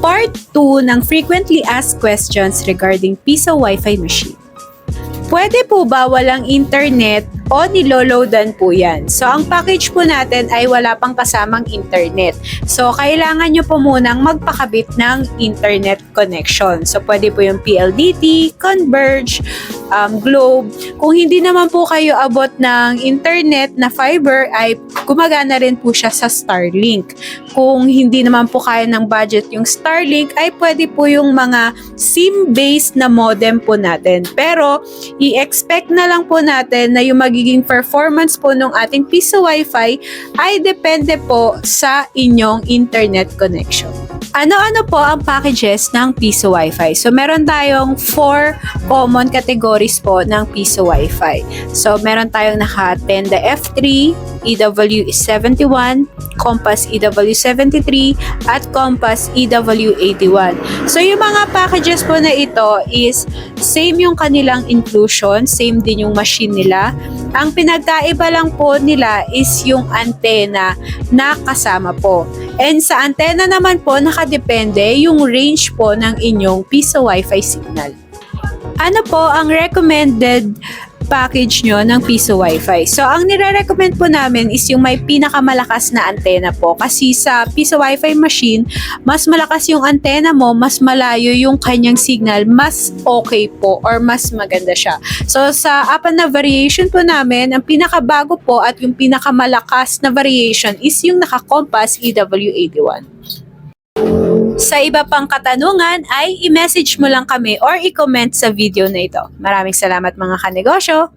Part 2 ng frequently asked questions regarding Piso Wi-Fi machine. Pwede po ba walang internet o niloloadan po yan? So, ang package po natin ay wala pang kasamang internet. So, kailangan nyo po munang magpakabit ng internet connection. So, pwede po yung PLDT, Converge, Globe. Kung hindi naman po kayo abot ng internet na fiber, ay gumagana rin po siya sa Starlink. Kung hindi naman po kaya ng budget yung Starlink, ay pwede po yung mga SIM-based na modem po natin. Pero, i-expect na lang po natin na yung magiging performance po ng ating Piso Wi-Fi ay depende po sa inyong internet connection. Ano-ano po ang packages ng Piso Wi-Fi? So, meron tayong 4 common categories po ng Piso Wi-Fi. So, meron tayong naka-Tenda F3, EW71, Compass EW73, at Compass EW81. So, yung mga packages po na ito is same yung kanilang inclusion, same din yung machine nila. Ang pinagkaiba lang po nila is yung antenna na kasama po. And sa antenna naman po, nakadepende yung range po ng inyong Piso Wi-Fi signal. Ano po ang recommended package nyo ng Piso Wi-Fi? So, ang nire-recommend po namin is yung may pinakamalakas na antena po. Kasi sa Piso Wi-Fi machine, mas malakas yung antena mo, mas malayo yung kanyang signal, mas okay po or mas maganda siya. So, sa apat na variation po namin, ang pinakabago po at yung pinakamalakas na variation is yung naka-Compass EW81. Sa iba pang katanungan ay i-message mo lang kami or i-comment sa video na ito. Maraming salamat mga kanegosyo!